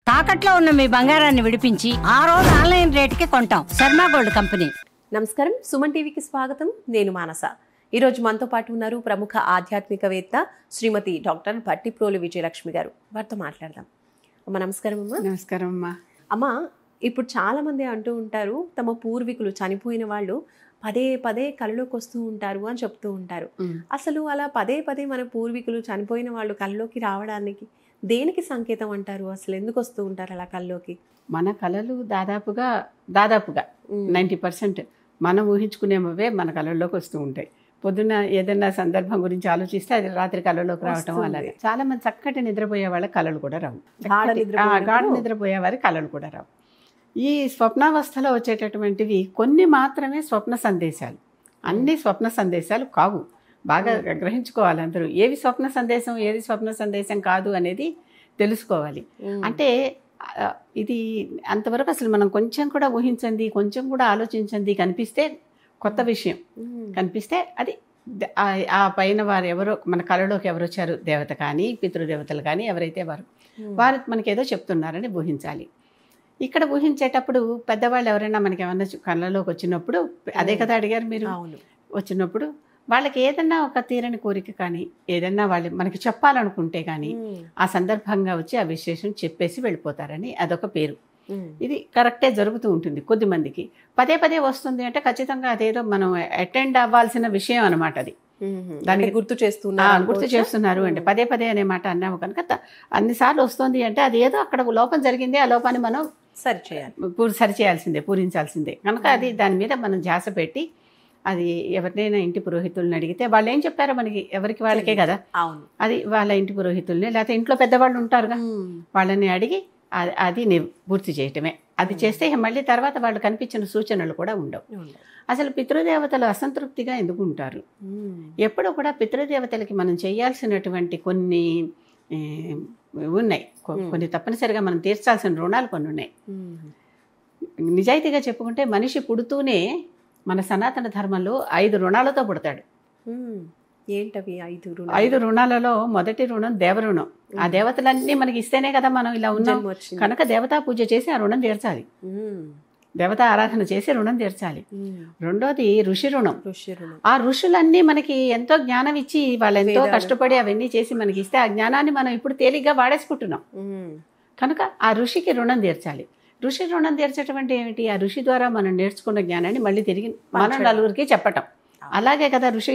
తాకట్లో ఉన్న మీ బంగారాన్ని విడిపించి ఆ రోజు ఆన్లైన్ రేటుకి కొంటాం. Sharma gold company. నమస్కారం, సుమన్ టీవీకి స్వాగతం. నేను మానస. ఈరోజు మనతో పాటు ఉన్నారు ప్రముఖ ఆధ్యాత్మికవేత్త శ్రీమతి డాక్టర్ భట్టిప్రోలు విజయలక్ష్మి గారు. వారితో మాట్లాడదాం. అమ్మ నమస్కారం. అమ్మా నమస్కారం. అమ్మ, ఇప్పుడు చాలా మంది అంటూ ఉంటారు, తమ పూర్వీకులు చనిపోయిన వాళ్ళు పదే పదే కళ్ళలోకి వస్తూ ఉంటారు అని చెప్తూ ఉంటారు. అసలు అలా పదే పదే మన పూర్వీకులు చనిపోయిన వాళ్ళు కళ్ళలోకి రావడానికి దేనికి సంకేతం అంటారు? అసలు ఎందుకు వస్తూ ఉంటారు అలా కళ్ళలోకి? మన కళలు దాదాపుగా 90% మనం ఊహించుకునేవే మన కళల్లోకి వస్తూ ఉంటాయి. పొద్దున్న ఏదైనా సందర్భం గురించి ఆలోచిస్తే అది రాత్రి కళలోకి రావటం. అలాగే చాలా మంది చక్కటి నిద్రపోయే వాళ్ళ కళలు కూడా రావు. గాఢ నిద్రపోయే వారి కళలు కూడా రావు. ఈ స్వప్నావస్థలో వచ్చేటటువంటివి కొన్ని మాత్రమే స్వప్న సందేశాలు. అన్ని స్వప్న సందేశాలు కావు. బాగా గ్రహించుకోవాలి అందరూ. ఏవి స్వప్న సందేశం, ఏది స్వప్న సందేశం కాదు అనేది తెలుసుకోవాలి. అంటే ఇది అంతవరకు అసలు మనం కొంచెం కూడా ఊహించండి, కొంచెం కూడా ఆలోచించండి కనిపిస్తే కొత్త విషయం కనిపిస్తే అది ఆ పైన వారు ఎవరో మన కళలోకి ఎవరు వచ్చారు, దేవత కానీ పితృదేవతలు కానీ ఎవరైతే వారు మనకేదో చెప్తున్నారని ఊహించాలి. ఇక్కడ ఊహించేటప్పుడు పెద్దవాళ్ళు ఎవరైనా మనకి ఏమన్నా కళ్ళలోకి వచ్చినప్పుడు, అదే కదా అడిగారు మీరు, వచ్చినప్పుడు వాళ్ళకి ఏదన్నా ఒక తీరని కోరిక కానీ ఏదన్నా వాళ్ళు మనకి చెప్పాలనుకుంటే కానీ ఆ సందర్భంగా వచ్చి ఆ విశేషం చెప్పేసి వెళ్ళిపోతారని అదొక పేరు. ఇది కరెక్టే జరుగుతూ ఉంటుంది. కొద్దిమందికి పదే పదే వస్తుంది అంటే ఖచ్చితంగా అదేదో మనం అటెండ్ అవ్వాల్సిన విషయం అనమాట. అది దానికి గుర్తు చేస్తున్నారు అంటే పదే పదే అనే మాట అన్నాము కనుక అన్నిసార్లు వస్తుంది అంటే అది ఏదో అక్కడ లోపం జరిగింది, ఆ లోపాన్ని మనం సరిచేయాల్సిందే, పూరించాల్సిందే కనుక అది దాని మీద మనం ధ్యాస పెట్టి అది ఎవరినైనా ఇంటి పురోహితుల్ని అడిగితే వాళ్ళు ఏం చెప్పారో మనకి ఎవరికి వాళ్ళకే కదా, అది వాళ్ళ ఇంటి పురోహితుల్ని లేకపోతే ఇంట్లో పెద్దవాళ్ళు ఉంటారుగా వాళ్ళని అడిగి అది పూర్తి చేయటమే. అది చేస్తే మళ్ళీ తర్వాత వాళ్ళు కనిపించిన సూచనలు కూడా ఉండవు. అసలు పితృదేవతలు అసంతృప్తిగా ఎందుకు ఉంటారు? ఎప్పుడు కూడా పితృదేవతలకి మనం చేయాల్సినటువంటి కొన్ని ఉన్నాయి, కొన్ని తప్పనిసరిగా మనం తీర్చాల్సిన రుణాలు కొన్ని ఉన్నాయి. నిజాయితీగా చెప్పుకుంటే మనిషి పుడుతూనే మన సనాతన ధర్మంలో 5 రుణాలతో పుడతాడు. ఏంటవి 5 రుణాలలో మొదటి రుణం దేవరుణం. ఆ దేవతలన్నీ మనకి ఇస్తేనే కదా మనం ఇలా ఉన్నాం కనుక దేవతా పూజ చేసి ఆ రుణం తీర్చాలి, దేవతా ఆరాధన చేసి రుణం తీర్చాలి. రెండోది ఋషి రుణం. ఆ ఋషులన్నీ మనకి ఎంతో జ్ఞానం ఇచ్చి వాళ్ళు ఎంతో కష్టపడి అవన్నీ చేసి మనకి ఇస్తే ఆ జ్ఞానాన్ని మనం ఇప్పుడు తేలిగ్గా వాడేసుకుంటున్నాం కనుక ఆ ఋషికి రుణం తీర్చాలి. ఋషి రుణం తీర్చటువంటి ఏమిటి? ఆ ఋషి ద్వారా మనం నేర్చుకున్న జ్ఞానాన్ని మళ్ళీ తిరిగి మనం నలుగురికి చెప్పటం. అలాగే కదా ఋషి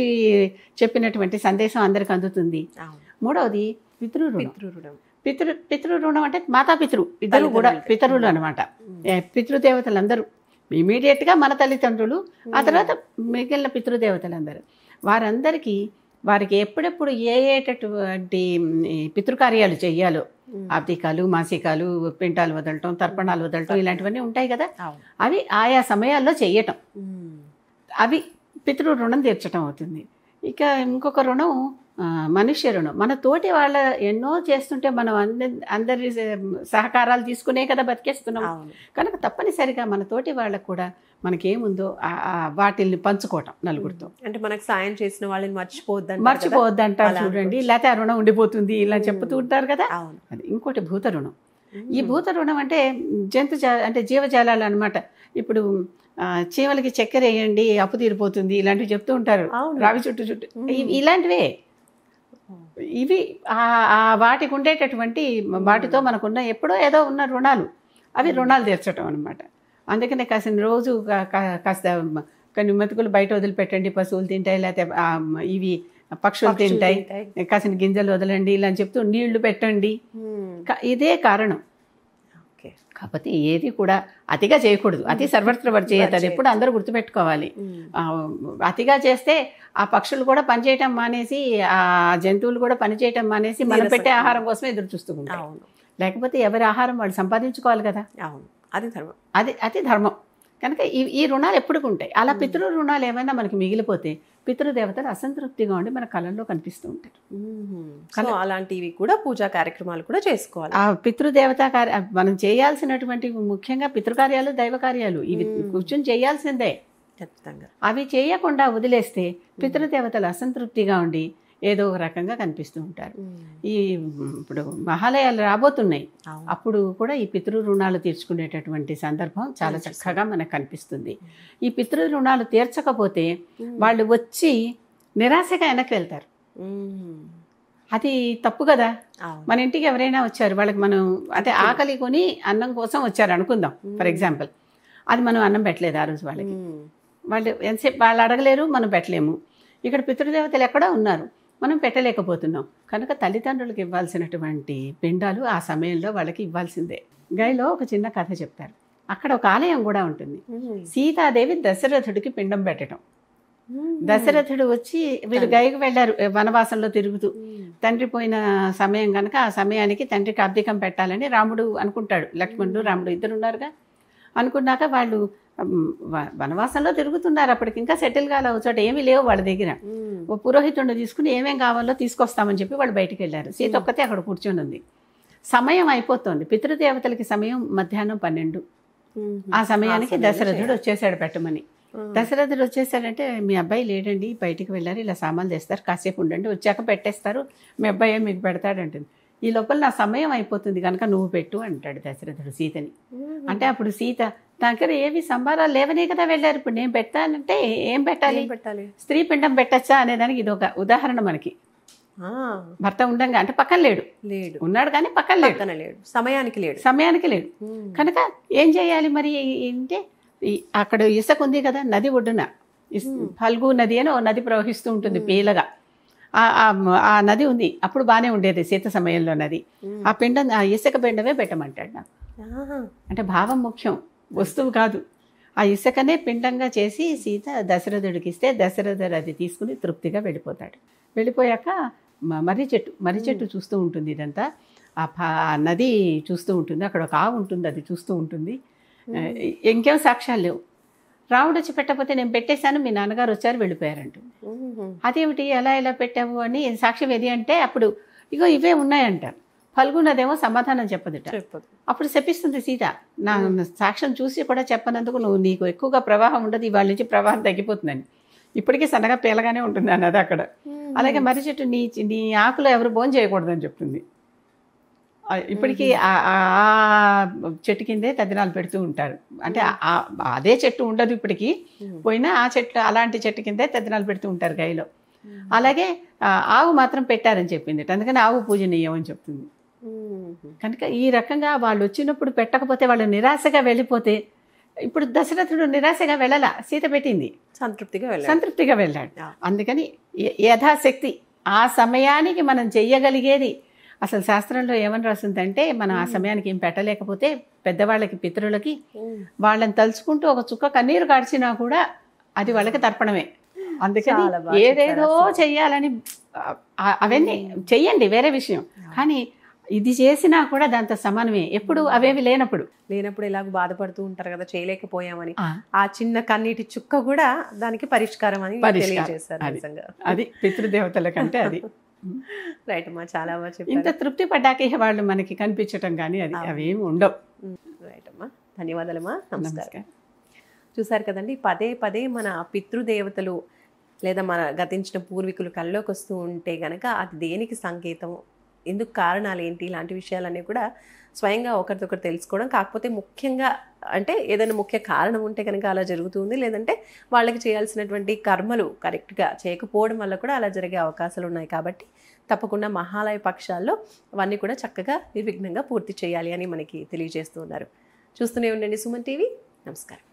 చెప్పినటువంటి సందేశం అందరికి అందుతుంది. మూడవది పితృరుణం. పితృరుణం అంటే మాతాపితృ ఇద్దరు కూడా పితరులు అనమాట. పితృదేవతలందరూ ఇమీడియట్గా మన తల్లిదండ్రులు, ఆ తర్వాత మిగిలిన పితృదేవతలందరూ వారందరికీ వారికి ఎప్పుడెప్పుడు ఏటువంటి పితృకార్యాలు చెయ్యాలో, ఆప్తికాలు, మాసికాలు, పింటాలు వదలటం, తర్పణాలు వదలటం ఇలాంటివన్నీ ఉంటాయి కదా, అవి ఆయా సమయాల్లో చెయ్యటం, అవి పితృ రుణం తీర్చడం అవుతుంది. ఇక ఇంకొక రుణం మనుష్య రుణం. మన తోటి వాళ్ళ ఎన్నో చేస్తుంటే మనం అందరి సహకారాలు తీసుకునే కదా బతికేస్తున్నాం కనుక తప్పనిసరిగా మన తోటి వాళ్ళకు కూడా మనకేముందో వాటిల్ని పంచుకోవటం నలుగురితో. అంటే మనకు సాయం చేసిన వాళ్ళని మర్చిపోవద్దంటారు చూడండి, లేకపోతే ఆ రుణం ఉండిపోతుంది ఇలా చెప్తూ ఉంటారు కదా. అది ఇంకోటి భూత రుణం. ఈ భూత రుణం అంటే అంటే జీవజాలాలు అనమాట. ఇప్పుడు చీమలకి చక్కెర వేయండి అప్పు తీరిపోతుంది ఇలాంటివి చెప్తూ ఉంటారు, రావి చుట్టూ ఇలాంటివే. ఇవి వాటికి ఉండేటటువంటి వాటితో మనకున్న ఎప్పుడో ఏదో ఉన్న రుణాలు, అవి రుణాలు తీర్చడం అనమాట. అందుకనే కాసిన రోజు కాస్త కొన్ని మెతుకులు బయట వదిలిపెట్టండి, పశువులు తింటాయి, లేకపోతే ఇవి పక్షులు తింటాయి, కాసిన గింజలు వదలండి ఇలా చెప్తూ నీళ్లు పెట్టండి. ఇదే కారణం. కాకపోతే ఏది కూడా అతిగా చేయకూడదు. అతి సర్వత్ర వర్జేయత్, అది ఎప్పుడు అందరూ గుర్తుపెట్టుకోవాలి. అతిగా చేస్తే ఆ పక్షులు కూడా పనిచేయటం మానేసి, ఆ జంతువులు కూడా పనిచేయటం మానేసి మనం పెట్టే ఆహారం కోసమే ఎదురు చూస్తూ ఉంటాం. లేకపోతే ఎవరి ఆహారం వాళ్ళు సంపాదించుకోవాలి కదా, అది ధర్మం. కనుక ఈ రుణాలు ఎప్పటికి ఉంటాయి. అలా పితృ రుణాలు ఏమైనా మనకి మిగిలిపోతే పితృదేవతలు అసంతృప్తిగా ఉండి మన కళల్లో కనిపిస్తూ ఉంటారు. అలాంటివి కూడా పూజా కార్యక్రమాలు కూడా చేసుకోవాలి. ఆ పితృదేవత మనం చేయాల్సినటువంటి ముఖ్యంగా పితృకార్యాలు, దైవ కార్యాలు ఇవి కూర్చొని చేయాల్సిందే. అవి చేయకుండా వదిలేస్తే పితృదేవతలు అసంతృప్తిగా ఉండి ఏదో ఒక రకంగా కనిపిస్తూ ఉంటారు. ఈ ఇప్పుడు మహాలయాలు రాబోతున్నాయి, అప్పుడు కూడా ఈ పితృ రుణాలు తీర్చుకునేటటువంటి సందర్భం చాలా చక్కగా మనకు కనిపిస్తుంది. ఈ పితృ రుణాలు తీర్చకపోతే వాళ్ళు వచ్చి నిరాశగా వెనక్కి వెళ్తారు. అది తప్పు కదా. మన ఇంటికి ఎవరైనా వచ్చారు, వాళ్ళకి మనం అంటే ఆకలి కొని అన్నం కోసం వచ్చారు అనుకుందాం ఫర్ ఎగ్జాంపుల్, అది మనం అన్నం పెట్టలేదు ఆ రోజు వాళ్ళకి, వాళ్ళు ఎంతసేపు వాళ్ళు అడగలేరు, మనం పెట్టలేము. ఇక్కడ పితృదేవతలు ఎక్కడో ఉన్నారు, మనం పెట్టలేకపోతున్నాం కనుక తల్లిదండ్రులకు ఇవ్వాల్సినటువంటి పిండాలు ఆ సమయంలో వాళ్ళకి ఇవ్వాల్సిందే. గైలో ఒక చిన్న కథ చెప్తారు. అక్కడ ఒక ఆలయం కూడా ఉంటుంది. సీతాదేవి దశరథుడికి పిండం పెట్టడం. దశరథుడు వచ్చి వీళ్ళు గైకి వెళ్ళారు వనవాసంలో తిరుగుతూ. తండ్రి పోయిన సమయం కనుక ఆ సమయానికి తండ్రికి అబ్దికం పెట్టాలని రాముడు అనుకుంటాడు. లక్ష్మణుడు రాముడు ఇద్దరు ఉన్నారుగా. అనుకున్నాక వాళ్ళు వనవాసంలో తిరుగుతున్నారు. అప్పటికి ఇంకా సెటిల్ కాలే చోట ఏమీ లేవు వాళ్ళ దగ్గర. ఓ పురోహితుడిని తీసుకుని ఏమేం కావాలో తీసుకొస్తామని చెప్పి వాళ్ళు బయటికి వెళ్ళారు. సీత ఒక్కతే అక్కడ కూర్చొని ఉంది. సమయం అయిపోతుంది. పితృదేవతలకి సమయం మధ్యాహ్నం 12. ఆ సమయానికి దశరథుడు వచ్చేసాడు పెట్టమని. దశరథుడు వచ్చేసాడంటే మీ అబ్బాయి లేడండి, బయటికి వెళ్ళారు, ఇలా సామాన్లు తెస్తారు, కాసేపు ఉండండి, వచ్చాక పెట్టేస్తారు, మీ అబ్బాయి మీకు పెడతాడంటుంది. ఈ లోపల నా సమయం అయిపోతుంది కనుక నువ్వు పెట్టు అంటాడు దశరథుడు సీతని. అంటే అప్పుడు సీత దగ్గర ఏవి సంబారాలు లేవనే కదా వెళ్ళారు, ఇప్పుడు నేను పెట్టానంటే ఏం పెట్టాలి, స్త్రీ పిండం పెట్టచ్చా అనేదానికి ఇది ఒక ఉదాహరణ మనకి. భర్త ఉండంగా అంటే పక్కన లేడు, ఉన్నాడు కానీ పక్కన లేడు, సమయానికి లేడు కనుక ఏం చేయాలి మరి అంటే అక్కడ ఇసుక ఉంది కదా నది ఒడ్డున, ఫల్గు నది అని ఓ నది ప్రవహిస్తూ ఉంటుంది పీలగా. ఆ నది ఉంది. అప్పుడు బాగానే ఉండేది సీత సమయంలో నది. ఆ పిండం ఆ ఇసుక పిండమే పెట్టమంటాడు నాకు. అంటే భావం ముఖ్యం, వస్తువు కాదు. ఆ ఇసుకనే పిండంగా చేసి సీత దశరథుడికి ఇస్తే దశరథుడు అది తీసుకుని తృప్తిగా వెళ్ళిపోతాడు. వెళ్ళిపోయాక మర్రి చెట్టు చూస్తూ ఉంటుంది. ఇదంతా ఆ నది చూస్తూ ఉంటుంది. అక్కడ ఒక ఆవు ఉంటుంది, అది చూస్తూ ఉంటుంది. ఇంకేం సాక్ష్యాలు లేవు. రాముడు వచ్చి పెట్టకపోతే నేను పెట్టేశాను, మీ నాన్నగారు వచ్చారు వెళ్ళిపోయారంటూ. అదేమిటి ఎలా పెట్టావు అని సాక్ష్యం ఏది అంటే అప్పుడు ఇగో ఇవే ఉన్నాయంట. ఫల్గునదేమో సమాధానం చెప్పదుట. అప్పుడు చెప్పిస్తుంది సీత, నా సాక్ష్యం చూసి కూడా చెప్పనందుకు నీకు ఎక్కువగా ప్రవాహం ఉండదు, ఇవాళ నుంచి ప్రవాహం తగ్గిపోతుందని. ఇప్పటికీ సన్నగా పేలగానే ఉంటుంది అన్నది అక్కడ. అలాగే మర్రి చెట్టు నీ ఆకులు ఎవరు భోజనం చేయకూడదని చెప్తుంది. ఇప్పటికీ ఆ చెట్టు కిందే తద్దినాలు పెడుతూ ఉంటారు. అంటే అదే చెట్టు ఉండదు ఇప్పటికీ, పోయినా ఆ చెట్టు అలాంటి చెట్టు కిందే తద్దినాలు పెడుతూ ఉంటారు గైలో. అలాగే ఆవు మాత్రం పెట్టారని చెప్పింది, అందుకని ఆవు పూజనీయం అని చెప్తుంది. కనుక ఈ రకంగా వాళ్ళు వచ్చినప్పుడు పెట్టకపోతే వాళ్ళు నిరాశగా వెళ్ళిపోతే, ఇప్పుడు దశరథుడు నిరాశగా వెళ్ళాల, సీత పెట్టింది, సంతృప్తిగా వెళ్ళాడు. అందుకని యథాశక్తి ఆ సమయానికి మనం చెయ్యగలిగేది. అసలు శాస్త్రంలో ఏమని రాస్తుందంటే మనం ఆ సమయానికి ఏం పెట్టలేకపోతే పెద్దవాళ్ళకి పితరులకి వాళ్ళని తలుచుకుంటూ ఒక చుక్క కన్నీరు కాడ్చినా కూడా అది వాళ్ళకి తర్పణమే. అందుకని ఏదేదో చెయ్యాలని అవన్నీ చెయ్యండి, వేరే విషయం, కానీ ఇది చేసినా కూడా దాంతో సమానమే. ఎప్పుడు అవేవి లేనప్పుడు ఇలాగ బాధపడుతూ ఉంటారు కదా చెప్పలేకపోయామని, ఆ చిన్న కన్నీటి చుక్క కూడా దానికి పరిష్కారం అని తెలియజేశారు. అది పితృదేవతల కంటే అది రైట్ అమ్మా, చాలా బాగా చెప్పారు. ఇంత తృప్తి పడ్డాకే వాళ్ళు మనకి కనిపించటం కానీ అవేమి ఉండవు. రైట్ అమ్మా, ధన్యవాదాలమ్మా, నమస్కారం. చూసారు కదండి, పదే మన పితృదేవతలు లేదా మన గతించిన పూర్వీకులు కల్లోకి వస్తూ ఉంటే గనక అది దేనికి సంకేతం, ఎందుకు కారణాలు ఏంటి, ఇలాంటి విషయాలన్నీ కూడా స్వయంగా ఒకరికొకరు తెలుసుకోవడం. కాకపోతే ముఖ్యంగా అంటే ఏదైనా ముఖ్య కారణం ఉంటే కనుక అలా జరుగుతుంది, లేదంటే వాళ్ళకి చేయాల్సినటువంటి కర్మలు కరెక్ట్గా చేయకపోవడం వల్ల కూడా అలా జరిగే అవకాశాలు ఉన్నాయి. కాబట్టి తప్పకుండా మహాలయ పక్షాల్లో అవన్నీ కూడా చక్కగా నిర్విఘ్నంగా పూర్తి చేయాలి అని మనకి తెలియజేస్తూ ఉన్నారు. చూస్తూనే ఉండండి సుమన్ టీవీ. నమస్కారం.